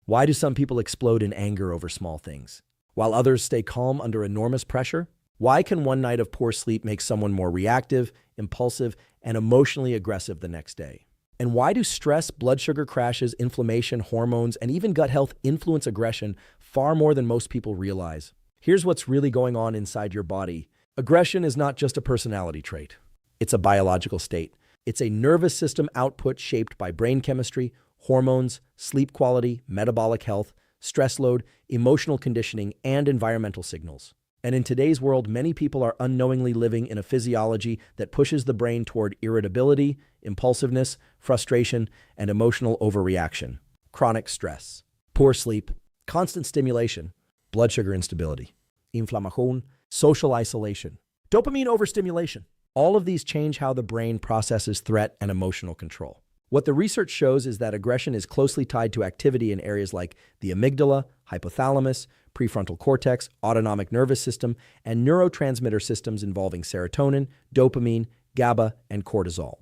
Why do some people explode in anger over small things, while others stay calm under enormous pressure? Why can one night of poor sleep make someone more reactive, impulsive, and emotionally aggressive the next day? And why do stress, blood sugar crashes, inflammation, hormones, and even gut health influence aggression far more than most people realize? Here's what's really going on inside your body. Aggression is not just a personality trait. It's a biological state. It's a nervous system output shaped by brain chemistry, hormones, sleep quality, metabolic health, stress load, emotional conditioning, and environmental signals. And in today's world, many people are unknowingly living in a physiology that pushes the brain toward irritability, impulsiveness, frustration, and emotional overreaction. Chronic stress, poor sleep, constant stimulation, blood sugar instability, inflammation, social isolation, dopamine overstimulation. All of these change how the brain processes threat and emotional control. What the research shows is that aggression is closely tied to activity in areas like the amygdala, hypothalamus, prefrontal cortex, autonomic nervous system, and neurotransmitter systems involving serotonin, dopamine, GABA, and cortisol.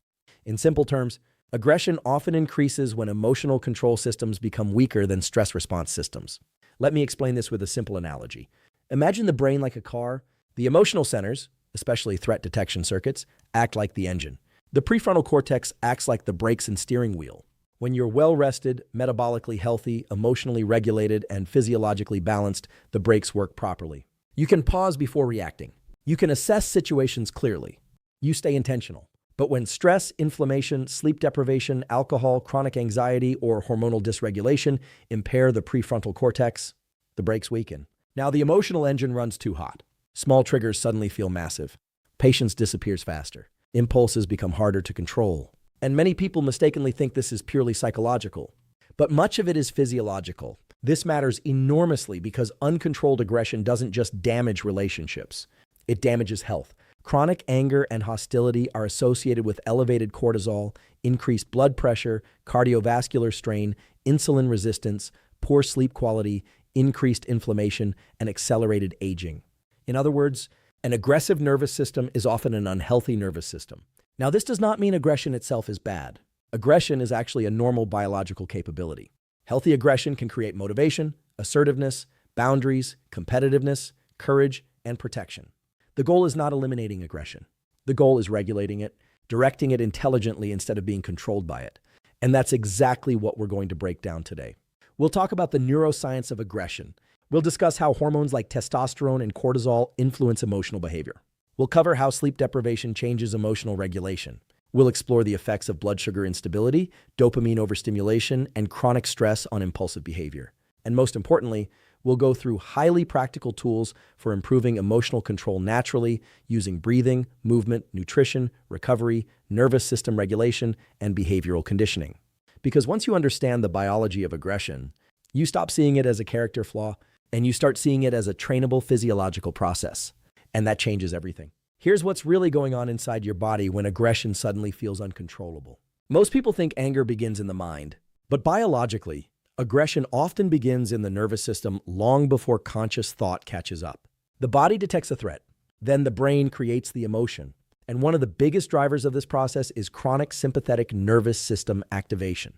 In simple terms, aggression often increases when emotional control systems become weaker than stress response systems. Let me explain this with a simple analogy. Imagine the brain like a car. The emotional centers, especially threat detection circuits, act like the engine. The prefrontal cortex acts like the brakes and steering wheel. When you're well-rested, metabolically healthy, emotionally regulated, and physiologically balanced, the brakes work properly. You can pause before reacting. You can assess situations clearly. You stay intentional. But when stress, inflammation, sleep deprivation, alcohol, chronic anxiety, or hormonal dysregulation impair the prefrontal cortex, the brakes weaken. Now the emotional engine runs too hot. Small triggers suddenly feel massive. Patience disappears faster. Impulses become harder to control. And many people mistakenly think this is purely psychological. But much of it is physiological. This matters enormously because uncontrolled aggression doesn't just damage relationships. It damages health. Chronic anger and hostility are associated with elevated cortisol, increased blood pressure, cardiovascular strain, insulin resistance, poor sleep quality, increased inflammation, and accelerated aging. In other words, an aggressive nervous system is often an unhealthy nervous system. Now, this does not mean aggression itself is bad. Aggression is actually a normal biological capability. Healthy aggression can create motivation, assertiveness, boundaries, competitiveness, courage, and protection. The goal is not eliminating aggression. The goal is regulating it, directing it intelligently instead of being controlled by it. And that's exactly what we're going to break down today. We'll talk about the neuroscience of aggression. We'll discuss how hormones like testosterone and cortisol influence emotional behavior. We'll cover how sleep deprivation changes emotional regulation. We'll explore the effects of blood sugar instability, dopamine overstimulation, and chronic stress on impulsive behavior. And most importantly, we'll go through highly practical tools for improving emotional control naturally using breathing, movement, nutrition, recovery, nervous system regulation, and behavioral conditioning. Because once you understand the biology of aggression, you stop seeing it as a character flaw and you start seeing it as a trainable physiological process. And that changes everything. Here's what's really going on inside your body when aggression suddenly feels uncontrollable. Most people think anger begins in the mind, but biologically, aggression often begins in the nervous system long before conscious thought catches up. The body detects a threat, then the brain creates the emotion. And one of the biggest drivers of this process is chronic sympathetic nervous system activation,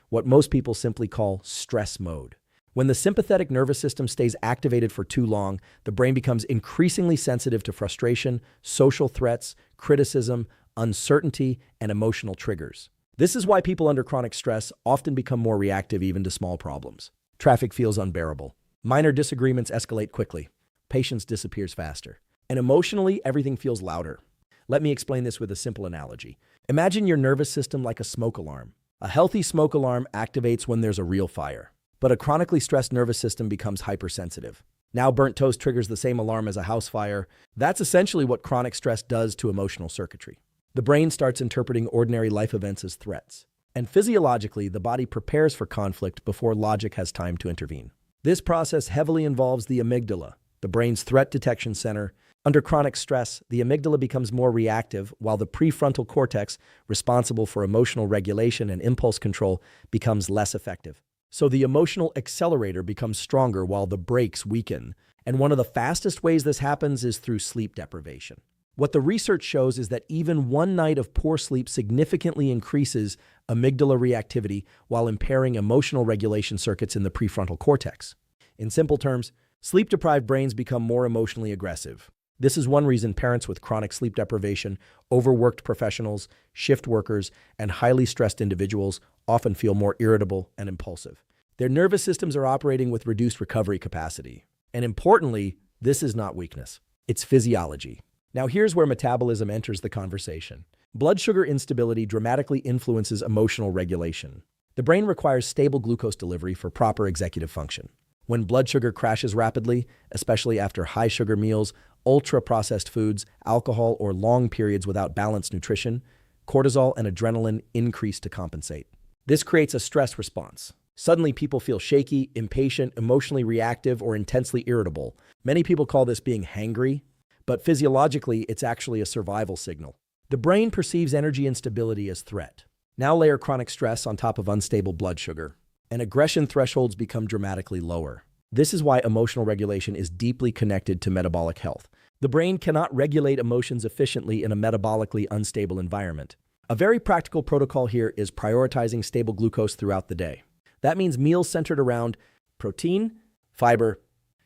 what most people simply call stress mode. When the sympathetic nervous system stays activated for too long, the brain becomes increasingly sensitive to frustration, social threats, criticism, uncertainty, and emotional triggers. This is why people under chronic stress often become more reactive even to small problems. Traffic feels unbearable. Minor disagreements escalate quickly. Patience disappears faster. And emotionally, everything feels louder. Let me explain this with a simple analogy. Imagine your nervous system like a smoke alarm. A healthy smoke alarm activates when there's a real fire. But a chronically stressed nervous system becomes hypersensitive. Now burnt toast triggers the same alarm as a house fire. That's essentially what chronic stress does to emotional circuitry. The brain starts interpreting ordinary life events as threats. And physiologically, the body prepares for conflict before logic has time to intervene. This process heavily involves the amygdala, the brain's threat detection center. Under chronic stress, the amygdala becomes more reactive, while the prefrontal cortex, responsible for emotional regulation and impulse control, becomes less effective. So the emotional accelerator becomes stronger while the brakes weaken. And one of the fastest ways this happens is through sleep deprivation. What the research shows is that even one night of poor sleep significantly increases amygdala reactivity while impairing emotional regulation circuits in the prefrontal cortex. In simple terms, sleep-deprived brains become more emotionally aggressive. This is one reason parents with chronic sleep deprivation, overworked professionals, shift workers, and highly stressed individuals often feel more irritable and impulsive. Their nervous systems are operating with reduced recovery capacity. And importantly, this is not weakness. It's physiology. Now here's where metabolism enters the conversation. Blood sugar instability dramatically influences emotional regulation. The brain requires stable glucose delivery for proper executive function. When blood sugar crashes rapidly, especially after high-sugar meals, ultra-processed foods, alcohol, or long periods without balanced nutrition, cortisol and adrenaline increase to compensate. This creates a stress response. Suddenly, people feel shaky, impatient, emotionally reactive, or intensely irritable. Many people call this being hangry, but physiologically, it's actually a survival signal. The brain perceives energy instability as threat. Now layer chronic stress on top of unstable blood sugar, and aggression thresholds become dramatically lower. This is why emotional regulation is deeply connected to metabolic health. The brain cannot regulate emotions efficiently in a metabolically unstable environment. A very practical protocol here is prioritizing stable glucose throughout the day. That means meals centered around protein, fiber,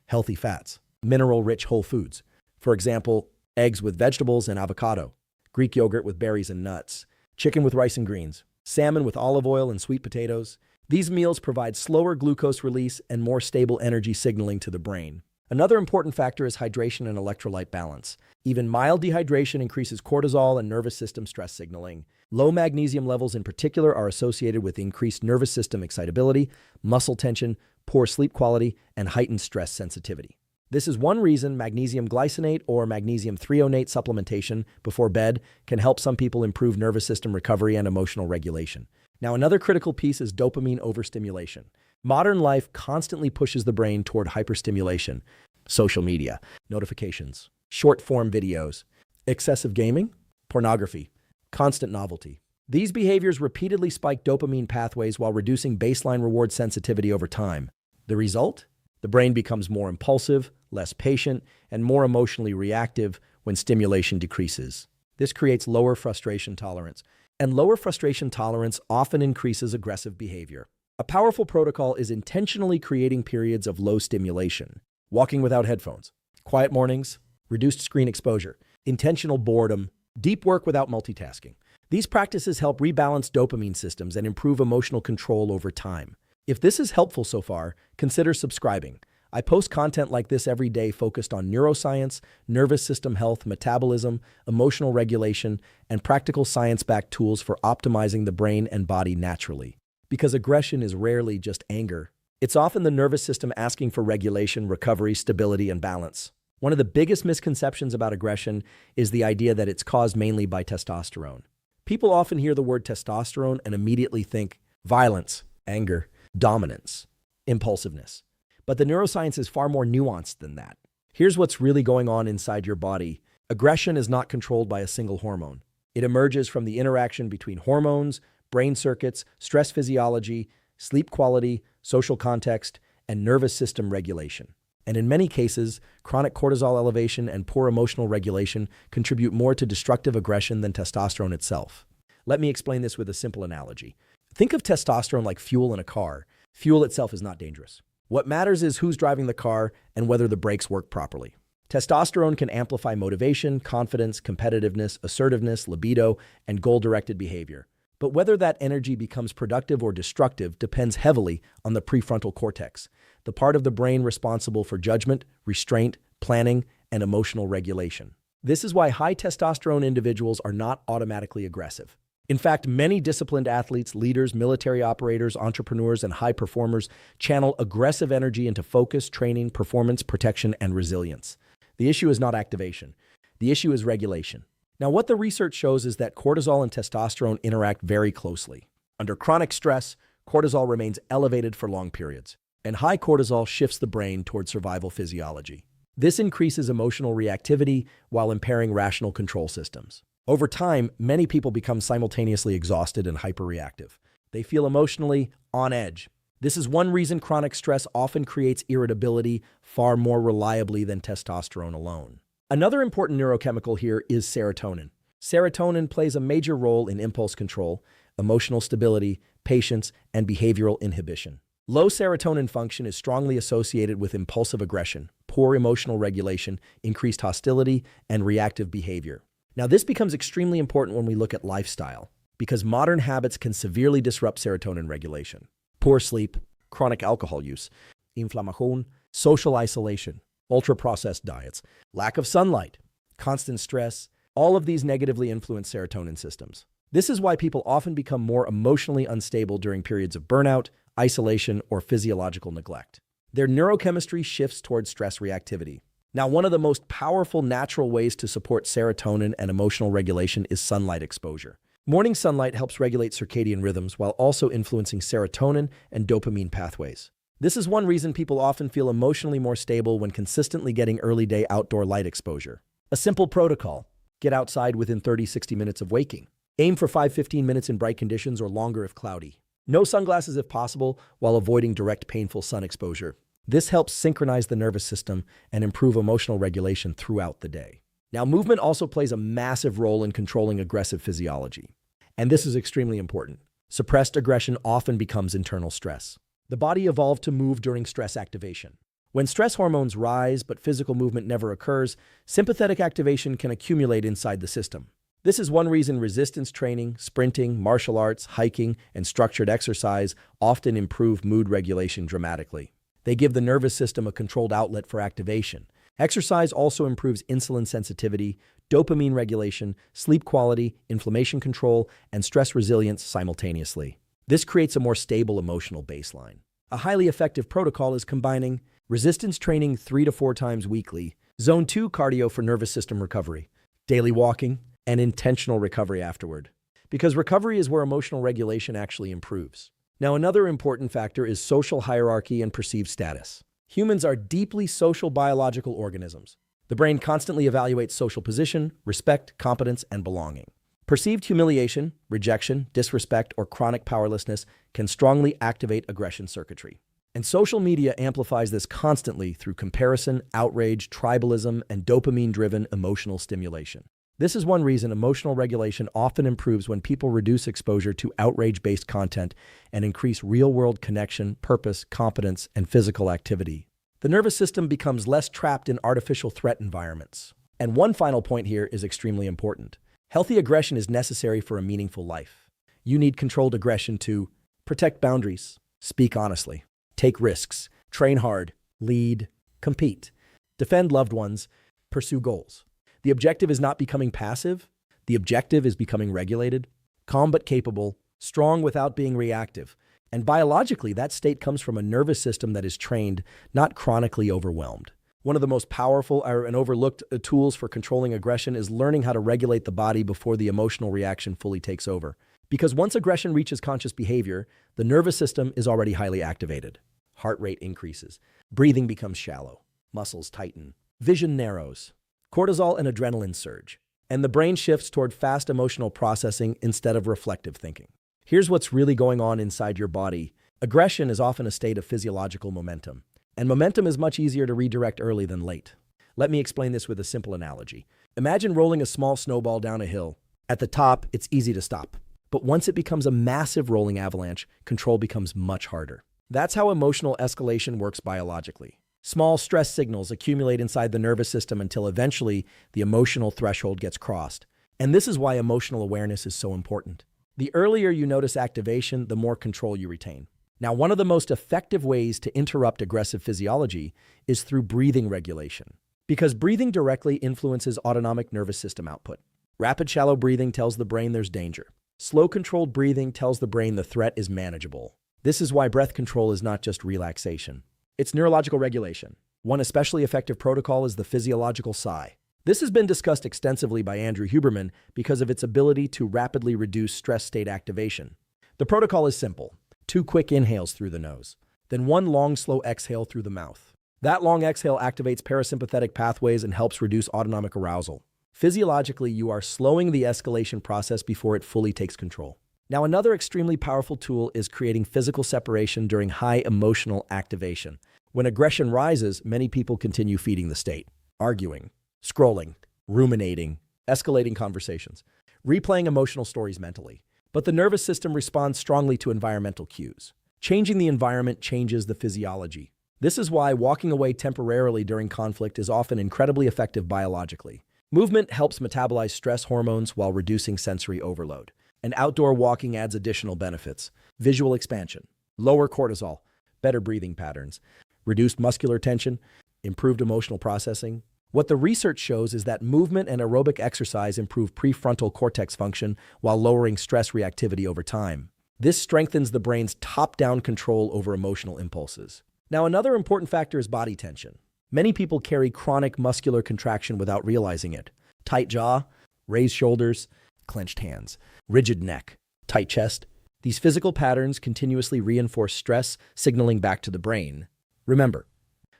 healthy fats, mineral-rich whole foods. For example, eggs with vegetables and avocado, Greek yogurt with berries and nuts, chicken with rice and greens, salmon with olive oil and sweet potatoes. These meals provide slower glucose release and more stable energy signaling to the brain. Another important factor is hydration and electrolyte balance. Even mild dehydration increases cortisol and nervous system stress signaling. Low magnesium levels in particular are associated with increased nervous system excitability, muscle tension, poor sleep quality, and heightened stress sensitivity. This is one reason magnesium glycinate or magnesium threonate supplementation before bed can help some people improve nervous system recovery and emotional regulation. Now, another critical piece is dopamine overstimulation. Modern life constantly pushes the brain toward hyperstimulation. Social media, notifications, short-form videos, excessive gaming, pornography, constant novelty. These behaviors repeatedly spike dopamine pathways while reducing baseline reward sensitivity over time. The result? The brain becomes more impulsive, less patient, and more emotionally reactive when stimulation decreases. This creates lower frustration tolerance, and lower frustration tolerance often increases aggressive behavior. A powerful protocol is intentionally creating periods of low stimulation, walking without headphones, quiet mornings, reduced screen exposure, intentional boredom, deep work without multitasking. These practices help rebalance dopamine systems and improve emotional control over time. If this is helpful so far, consider subscribing. I post content like this every day focused on neuroscience, nervous system health, metabolism, emotional regulation, and practical science-backed tools for optimizing the brain and body naturally. Because aggression is rarely just anger. It's often the nervous system asking for regulation, recovery, stability, and balance. One of the biggest misconceptions about aggression is the idea that it's caused mainly by testosterone. People often hear the word testosterone and immediately think violence, anger, dominance, impulsiveness. But the neuroscience is far more nuanced than that. Here's what's really going on inside your body. Aggression is not controlled by a single hormone. It emerges from the interaction between hormones, brain circuits, stress physiology, sleep quality, social context, and nervous system regulation. And in many cases, chronic cortisol elevation and poor emotional regulation contribute more to destructive aggression than testosterone itself. Let me explain this with a simple analogy. Think of testosterone like fuel in a car. Fuel itself is not dangerous. What matters is who's driving the car and whether the brakes work properly. Testosterone can amplify motivation, confidence, competitiveness, assertiveness, libido, and goal-directed behavior. But whether that energy becomes productive or destructive depends heavily on the prefrontal cortex, the part of the brain responsible for judgment, restraint, planning, and emotional regulation. This is why high testosterone individuals are not automatically aggressive. In fact, many disciplined athletes, leaders, military operators, entrepreneurs, and high performers channel aggressive energy into focus, training, performance, protection, and resilience. The issue is not activation. The issue is regulation. Now, what the research shows is that cortisol and testosterone interact very closely. Under chronic stress, cortisol remains elevated for long periods, and high cortisol shifts the brain toward survival physiology. This increases emotional reactivity while impairing rational control systems. Over time, many people become simultaneously exhausted and hyperreactive. They feel emotionally on edge. This is one reason chronic stress often creates irritability far more reliably than testosterone alone. Another important neurochemical here is serotonin. Serotonin plays a major role in impulse control, emotional stability, patience, and behavioral inhibition. Low serotonin function is strongly associated with impulsive aggression, poor emotional regulation, increased hostility, and reactive behavior. Now, this becomes extremely important when we look at lifestyle, because modern habits can severely disrupt serotonin regulation. Poor sleep, chronic alcohol use, inflammation, social isolation, ultra-processed diets, lack of sunlight, constant stress, all of these negatively influence serotonin systems. This is why people often become more emotionally unstable during periods of burnout, isolation, or physiological neglect. Their neurochemistry shifts towards stress reactivity. Now, one of the most powerful natural ways to support serotonin and emotional regulation is sunlight exposure. Morning sunlight helps regulate circadian rhythms while also influencing serotonin and dopamine pathways. This is one reason people often feel emotionally more stable when consistently getting early-day outdoor light exposure. A simple protocol: get outside within 30-60 minutes of waking. Aim for 5-15 minutes in bright conditions or longer if cloudy. No sunglasses if possible, while avoiding direct painful sun exposure. This helps synchronize the nervous system and improve emotional regulation throughout the day. Now, movement also plays a massive role in controlling aggressive physiology. And this is extremely important. Suppressed aggression often becomes internal stress. The body evolved to move during stress activation. When stress hormones rise but physical movement never occurs, sympathetic activation can accumulate inside the system. This is one reason resistance training, sprinting, martial arts, hiking, and structured exercise often improve mood regulation dramatically. They give the nervous system a controlled outlet for activation. Exercise also improves insulin sensitivity, dopamine regulation, sleep quality, inflammation control, and stress resilience simultaneously. This creates a more stable emotional baseline. A highly effective protocol is combining resistance training 3 to 4 times weekly, Zone 2 cardio for nervous system recovery, daily walking, and intentional recovery afterward. Because recovery is where emotional regulation actually improves. Now, another important factor is social hierarchy and perceived status. Humans are deeply social biological organisms. The brain constantly evaluates social position, respect, competence, and belonging. Perceived humiliation, rejection, disrespect, or chronic powerlessness can strongly activate aggression circuitry. And social media amplifies this constantly through comparison, outrage, tribalism, and dopamine-driven emotional stimulation. This is one reason emotional regulation often improves when people reduce exposure to outrage-based content and increase real-world connection, purpose, competence, and physical activity. The nervous system becomes less trapped in artificial threat environments. And one final point here is extremely important. Healthy aggression is necessary for a meaningful life. You need controlled aggression to protect boundaries, speak honestly, take risks, train hard, lead, compete, defend loved ones, pursue goals. The objective is not becoming passive. The objective is becoming regulated, calm but capable, strong without being reactive. And biologically, that state comes from a nervous system that is trained, not chronically overwhelmed. One of the most powerful and overlooked tools for controlling aggression is learning how to regulate the body before the emotional reaction fully takes over. Because once aggression reaches conscious behavior, the nervous system is already highly activated. Heart rate increases, breathing becomes shallow, muscles tighten, vision narrows, cortisol and adrenaline surge, and the brain shifts toward fast emotional processing instead of reflective thinking. Here's what's really going on inside your body. Aggression is often a state of physiological momentum. And momentum is much easier to redirect early than late. Let me explain this with a simple analogy. Imagine rolling a small snowball down a hill. At the top, it's easy to stop. But once it becomes a massive rolling avalanche, control becomes much harder. That's how emotional escalation works biologically. Small stress signals accumulate inside the nervous system until eventually the emotional threshold gets crossed. And this is why emotional awareness is so important. The earlier you notice activation, the more control you retain. Now, one of the most effective ways to interrupt aggressive physiology is through breathing regulation, because breathing directly influences autonomic nervous system output. Rapid, shallow breathing tells the brain there's danger. Slow, controlled breathing tells the brain the threat is manageable. This is why breath control is not just relaxation. It's neurological regulation. One especially effective protocol is the physiological sigh. This has been discussed extensively by Andrew Huberman because of its ability to rapidly reduce stress state activation. The protocol is simple. 2 quick inhales through the nose, then 1 long, slow exhale through the mouth. That long exhale activates parasympathetic pathways and helps reduce autonomic arousal. Physiologically, you are slowing the escalation process before it fully takes control. Now, another extremely powerful tool is creating physical separation during high emotional activation. When aggression rises, many people continue feeding the state, arguing, scrolling, ruminating, escalating conversations, replaying emotional stories mentally. But the nervous system responds strongly to environmental cues. Changing the environment changes the physiology. This is why walking away temporarily during conflict is often incredibly effective biologically. Movement helps metabolize stress hormones while reducing sensory overload. And outdoor walking adds additional benefits: visual expansion, lower cortisol, better breathing patterns, reduced muscular tension, improved emotional processing. What the research shows is that movement and aerobic exercise improve prefrontal cortex function while lowering stress reactivity over time. This strengthens the brain's top-down control over emotional impulses. Now, another important factor is body tension. Many people carry chronic muscular contraction without realizing it. Tight jaw, raised shoulders, clenched hands, rigid neck, tight chest. These physical patterns continuously reinforce stress, signaling back to the brain. Remember,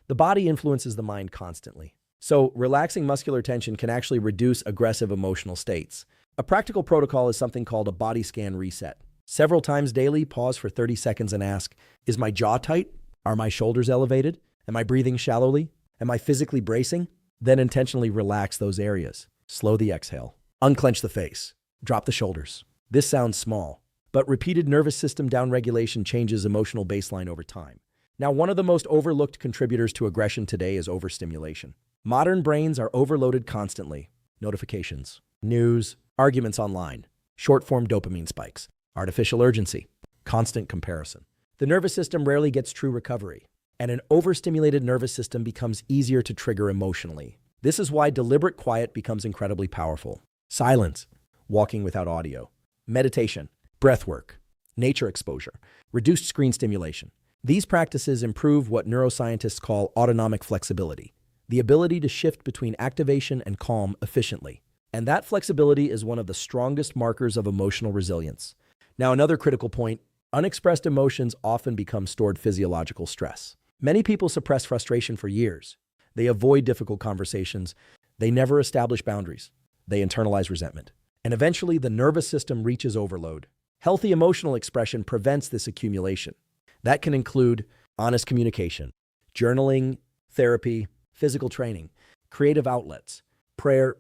the body influences the mind constantly. So, relaxing muscular tension can actually reduce aggressive emotional states. A practical protocol is something called a body scan reset. Several times daily, pause for 30 seconds and ask, is my jaw tight? Are my shoulders elevated? Am I breathing shallowly? Am I physically bracing? Then intentionally relax those areas. Slow the exhale. Unclench the face. Drop the shoulders. This sounds small, but repeated nervous system downregulation changes emotional baseline over time. Now, one of the most overlooked contributors to aggression today is overstimulation. Modern brains are overloaded constantly. Notifications, news, arguments online, short-form dopamine spikes, artificial urgency, constant comparison. The nervous system rarely gets true recovery, and an overstimulated nervous system becomes easier to trigger emotionally. This is why deliberate quiet becomes incredibly powerful. Silence, walking without audio, meditation, breath work, nature exposure, reduced screen stimulation. These practices improve what neuroscientists call autonomic flexibility, the ability to shift between activation and calm efficiently. And that flexibility is one of the strongest markers of emotional resilience. Now, another critical point: unexpressed emotions often become stored physiological stress. Many people suppress frustration for years. They avoid difficult conversations. They never establish boundaries. They internalize resentment. And eventually, the nervous system reaches overload. Healthy emotional expression prevents this accumulation. That can include honest communication, journaling, therapy, physical training, creative outlets, prayer,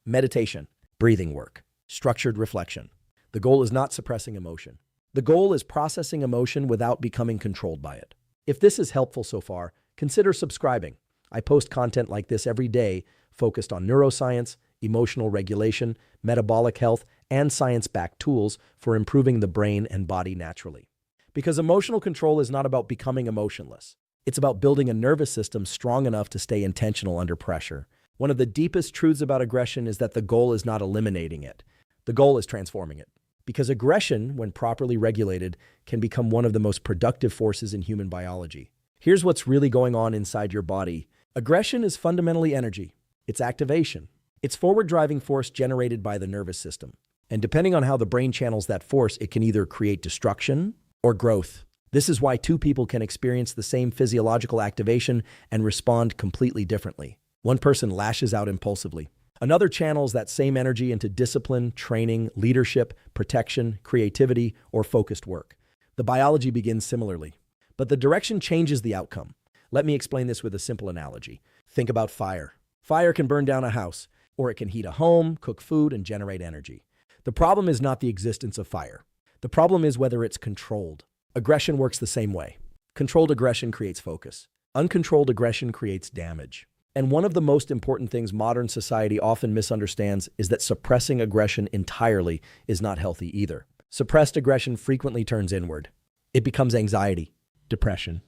meditation, breathing work, structured reflection. The goal is not suppressing emotion. The goal is processing emotion without becoming controlled by it. If this is helpful so far, consider subscribing. I post content like this every day focused on neuroscience, emotional regulation, metabolic health, and science-backed tools for improving the brain and body naturally. Because emotional control is not about becoming emotionless. It's about building a nervous system strong enough to stay intentional under pressure. One of the deepest truths about aggression is that the goal is not eliminating it. The goal is transforming it. Because aggression, when properly regulated, can become one of the most productive forces in human biology. Here's what's really going on inside your body. Aggression is fundamentally energy. It's activation. It's forward-driving force generated by the nervous system. And depending on how the brain channels that force, it can either create destruction or growth. This is why two people can experience the same physiological activation and respond completely differently. One person lashes out impulsively. Another channels that same energy into discipline, training, leadership, protection, creativity, or focused work. The biology begins similarly, but the direction changes the outcome. Let me explain this with a simple analogy. Think about fire. Fire can burn down a house, or it can heat a home, cook food, and generate energy. The problem is not the existence of fire. The problem is whether it's controlled. Aggression works the same way. Controlled aggression creates focus. Uncontrolled aggression creates damage. And one of the most important things modern society often misunderstands is that suppressing aggression entirely is not healthy either. Suppressed aggression frequently turns inward. It becomes anxiety, depression,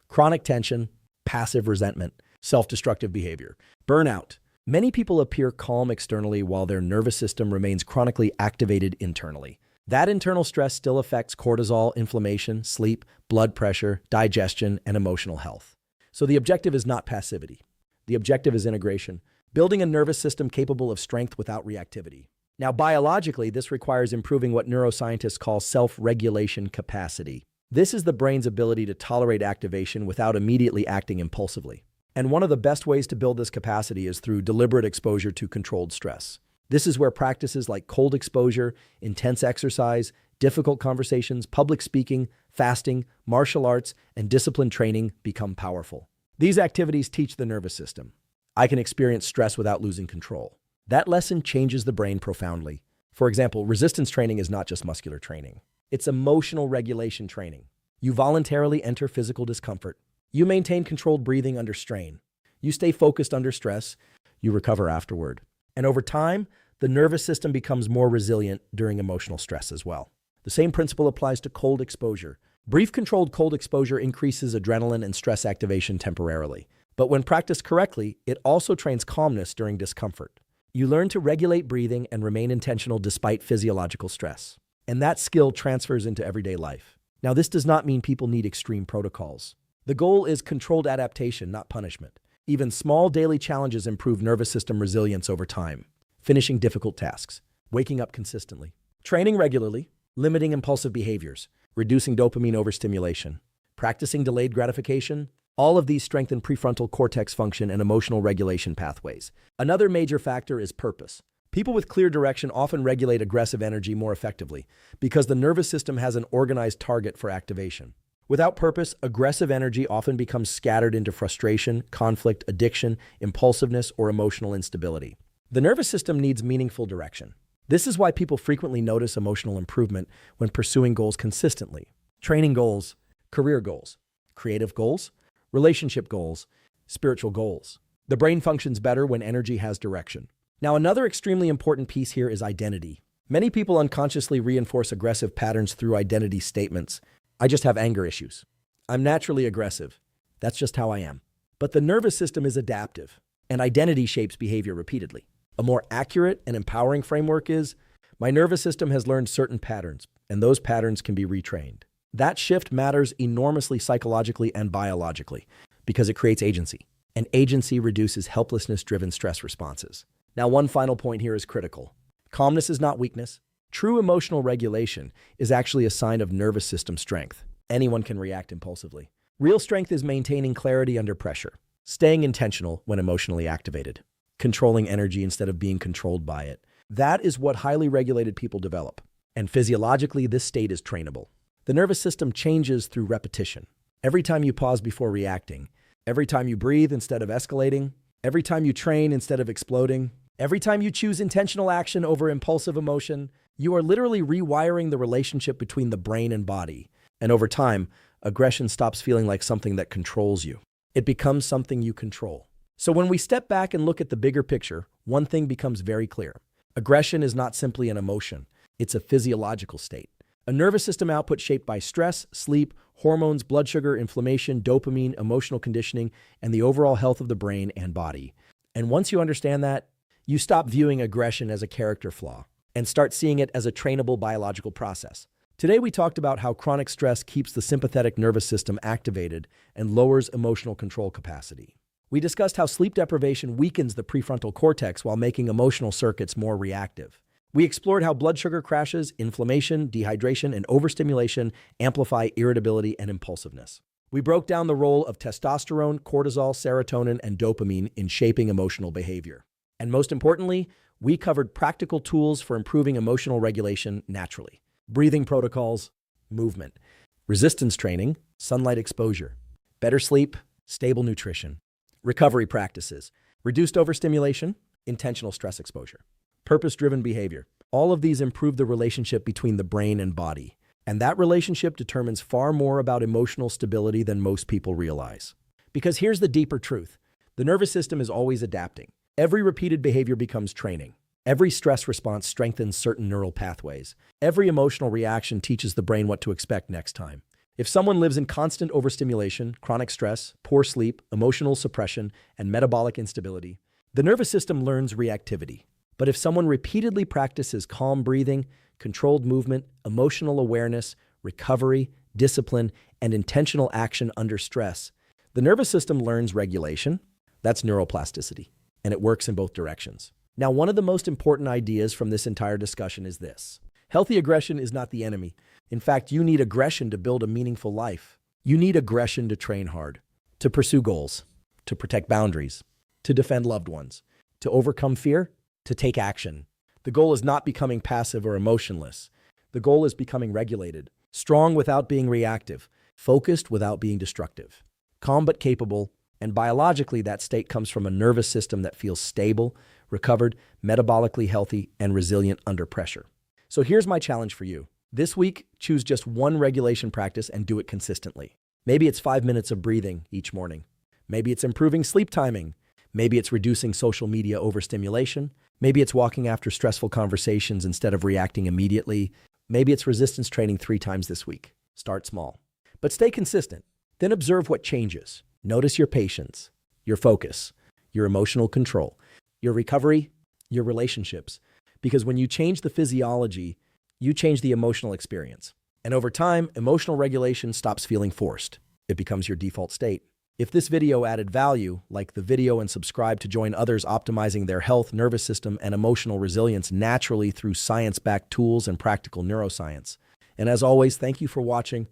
chronic tension, passive resentment, self-destructive behavior, burnout. Many people appear calm externally while their nervous system remains chronically activated internally. That internal stress still affects cortisol, inflammation, sleep, blood pressure, digestion, and emotional health. So the objective is not passivity. The objective is integration, building a nervous system capable of strength without reactivity. Now, biologically, this requires improving what neuroscientists call self-regulation capacity. This is the brain's ability to tolerate activation without immediately acting impulsively. And one of the best ways to build this capacity is through deliberate exposure to controlled stress. This is where practices like cold exposure, intense exercise, difficult conversations, public speaking, fasting, martial arts, and discipline training become powerful. These activities teach the nervous system, I can experience stress without losing control. That lesson changes the brain profoundly. For example, resistance training is not just muscular training. It's emotional regulation training. You voluntarily enter physical discomfort. You maintain controlled breathing under strain. You stay focused under stress. You recover afterward. And over time, the nervous system becomes more resilient during emotional stress as well. The same principle applies to cold exposure. Brief controlled cold exposure increases adrenaline and stress activation temporarily. But when practiced correctly, it also trains calmness during discomfort. You learn to regulate breathing and remain intentional despite physiological stress. And that skill transfers into everyday life. Now, this does not mean people need extreme protocols. The goal is controlled adaptation, not punishment. Even small daily challenges improve nervous system resilience over time. Finishing difficult tasks, waking up consistently, training regularly, limiting impulsive behaviors, reducing dopamine overstimulation, practicing delayed gratification. All of these strengthen prefrontal cortex function and emotional regulation pathways. Another major factor is purpose. People with clear direction often regulate aggressive energy more effectively because the nervous system has an organized target for activation. Without purpose, aggressive energy often becomes scattered into frustration, conflict, addiction, impulsiveness, or emotional instability. The nervous system needs meaningful direction. This is why people frequently notice emotional improvement when pursuing goals consistently. Training goals, career goals, creative goals, relationship goals, spiritual goals. The brain functions better when energy has direction. Now, another extremely important piece here is identity. Many people unconsciously reinforce aggressive patterns through identity statements. I just have anger issues. I'm naturally aggressive. That's just how I am. But the nervous system is adaptive, and identity shapes behavior repeatedly. A more accurate and empowering framework is, my nervous system has learned certain patterns, and those patterns can be retrained. That shift matters enormously psychologically and biologically because it creates agency, and agency reduces helplessness-driven stress responses. Now, one final point here is critical. Calmness is not weakness. True emotional regulation is actually a sign of nervous system strength. Anyone can react impulsively. Real strength is maintaining clarity under pressure, staying intentional when emotionally activated, controlling energy instead of being controlled by it. That is what highly regulated people develop. And physiologically, this state is trainable. The nervous system changes through repetition. Every time you pause before reacting, every time you breathe instead of escalating, every time you train instead of exploding, every time you choose intentional action over impulsive emotion, you are literally rewiring the relationship between the brain and body. And over time, aggression stops feeling like something that controls you. It becomes something you control. So when we step back and look at the bigger picture, one thing becomes very clear. Aggression is not simply an emotion. It's a physiological state. A nervous system output shaped by stress, sleep, hormones, blood sugar, inflammation, dopamine, emotional conditioning, and the overall health of the brain and body. And once you understand that, you stop viewing aggression as a character flaw and start seeing it as a trainable biological process. Today, we talked about how chronic stress keeps the sympathetic nervous system activated and lowers emotional control capacity. We discussed how sleep deprivation weakens the prefrontal cortex while making emotional circuits more reactive. We explored how blood sugar crashes, inflammation, dehydration, and overstimulation amplify irritability and impulsiveness. We broke down the role of testosterone, cortisol, serotonin, and dopamine in shaping emotional behavior. And most importantly, we covered practical tools for improving emotional regulation naturally. Breathing protocols, movement, resistance training, sunlight exposure, better sleep, stable nutrition, recovery practices, reduced overstimulation, intentional stress exposure, purpose-driven behavior. All of these improve the relationship between the brain and body. And that relationship determines far more about emotional stability than most people realize. Because here's the deeper truth. The nervous system is always adapting. Every repeated behavior becomes training. Every stress response strengthens certain neural pathways. Every emotional reaction teaches the brain what to expect next time. If someone lives in constant overstimulation, chronic stress, poor sleep, emotional suppression, and metabolic instability, the nervous system learns reactivity. But if someone repeatedly practices calm breathing, controlled movement, emotional awareness, recovery, discipline, and intentional action under stress, the nervous system learns regulation. That's neuroplasticity, and it works in both directions. Now, one of the most important ideas from this entire discussion is this. Healthy aggression is not the enemy. In fact, you need aggression to build a meaningful life. You need aggression to train hard, to pursue goals, to protect boundaries, to defend loved ones, to overcome fear, to take action. The goal is not becoming passive or emotionless. The goal is becoming regulated, strong without being reactive, focused without being destructive, calm but capable, And biologically, that state comes from a nervous system that feels stable, recovered, metabolically healthy, and resilient under pressure. So here's my challenge for you. This week, choose just one regulation practice and do it consistently. Maybe it's 5 minutes of breathing each morning. Maybe it's improving sleep timing. Maybe it's reducing social media overstimulation. Maybe it's walking after stressful conversations instead of reacting immediately. Maybe it's resistance training 3 times this week. Start small. But stay consistent. Then observe what changes. Notice your patience, your focus, your emotional control, your recovery, your relationships. Because when you change the physiology, you change the emotional experience. And over time, emotional regulation stops feeling forced. It becomes your default state. If this video added value, like the video and subscribe to join others optimizing their health, nervous system, and emotional resilience naturally through science-backed tools and practical neuroscience. And as always, thank you for watching.